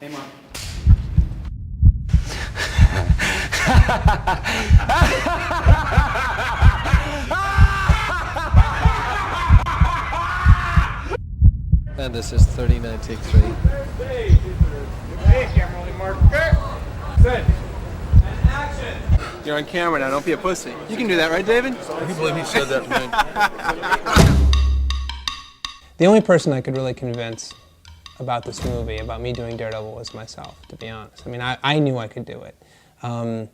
Name on. And this is 39 take 3. Hey, camera only marker. Good. And action. You're on camera now, don't be a pussy. You can do that, right, David? Can you believe he said that to me? The only person I could really convince about this movie, about me doing Daredevil, was myself, to be honest. I mean, I knew I could do it. And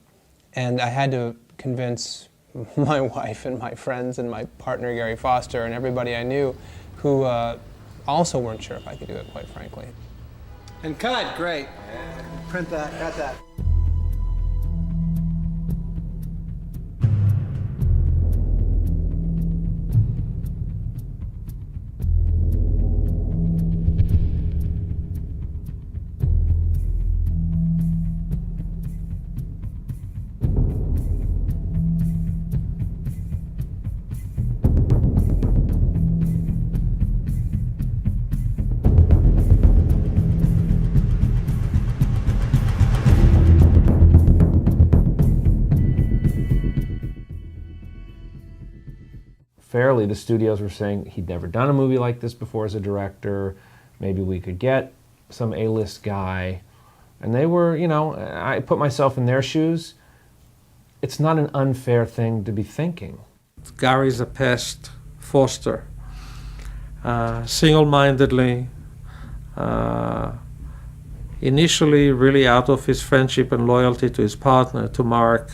I had to convince my wife and my friends and my partner, Gary Foster, and everybody I knew who also weren't sure if I could do it, quite frankly. And cut, great. Print that, got that. Fairly, the studios were saying he'd never done a movie like this before as a director. Maybe we could get some A-list guy. And they were, you know, I put myself in their shoes. It's not an unfair thing to be thinking. Gary's a pest. Foster. Single-mindedly, initially really out of his friendship and loyalty to his partner, to Mark.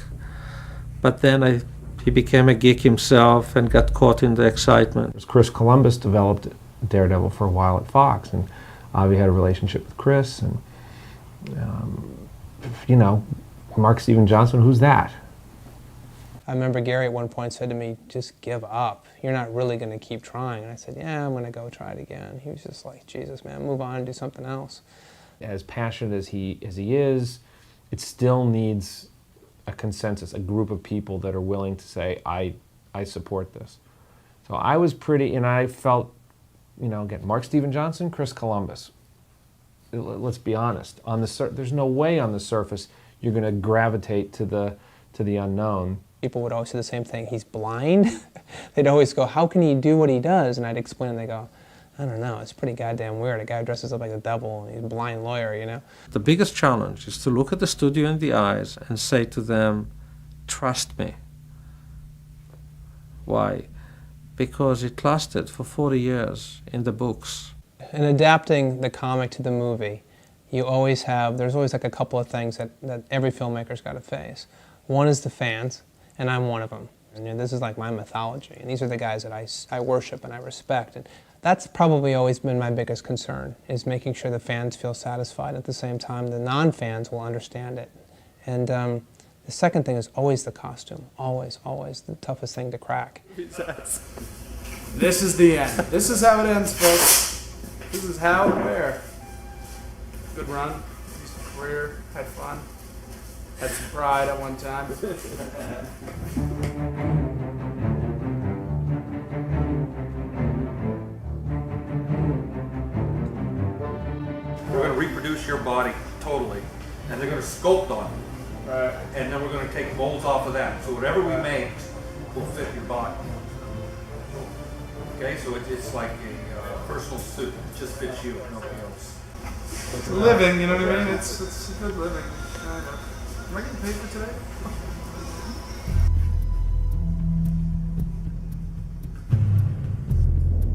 But then he became a geek himself and got caught in the excitement. Chris Columbus developed Daredevil for a while at Fox, and Avi had a relationship with Chris, and you know, Mark Steven Johnson, who's that? I remember Gary at one point said to me, just give up. You're not really going to keep trying. And I said, yeah, I'm going to go try it again. He was just like, Jesus, man, move on and do something else. As passionate as he is, it still needs a consensus, a group of people that are willing to say, I support this. So I was pretty, and I felt, you know, again, Mark Steven Johnson, Chris Columbus. Let's be honest. There's no way on the surface you're going to gravitate to the unknown. People would always say the same thing, he's blind. They'd always go, how can he do what he does? And I'd explain, and they go, I don't know, it's pretty goddamn weird. A guy dresses up like the devil, and he's a blind lawyer, you know? The biggest challenge is to look at the studio in the eyes and say to them, trust me. Why? Because it lasted for 40 years in the books. In adapting the comic to the movie, there's always like a couple of things that every filmmaker's got to face. One is the fans, and I'm one of them. And, you know, this is like my mythology, and these are the guys that I worship and I respect. And that's probably always been my biggest concern, is making sure the fans feel satisfied. At the same time, the non-fans will understand it. And the second thing is always the costume. Always, always the toughest thing to crack. This is the end. This is how it ends, folks. This is how and where. Good run. Decent career. Had fun. Had some pride at one time. We're going to reproduce your body totally, and they're going to sculpt on it. Right. And then we're going to take molds off of that. So whatever we make will fit your body. Okay, so it's like a personal suit. It just fits you and nobody else. It's a living, you know what I mean? It's a good living. I know. Am I getting paid for today?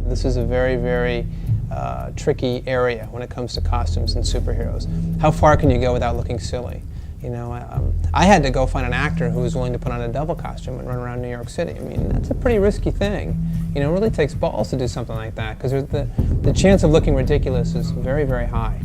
This is a very, very tricky area when it comes to costumes and superheroes. How far can you go without looking silly? You know, I had to go find an actor who was willing to put on a devil costume and run around New York City. I mean, that's a pretty risky thing. You know, it really takes balls to do something like that, because the chance of looking ridiculous is very, very high.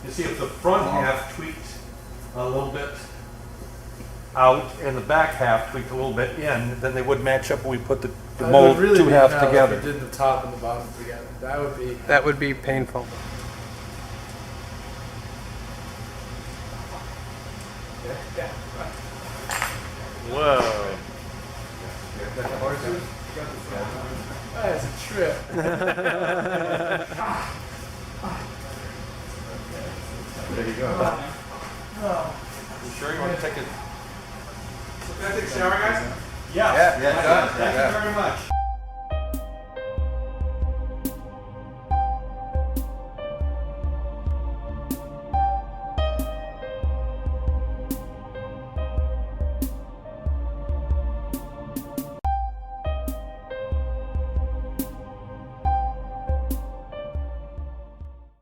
You see if the front half tweaked a little bit, out and the back half tweaked a little bit in, then they would match up when we put the It would mold really two be halves hell if together. you did the top and the bottom together. That would be painful. Whoa. That's a trip. There you go. You sure you want to take it? Can I take a shower, guys? Yeah, done. Thank you very much.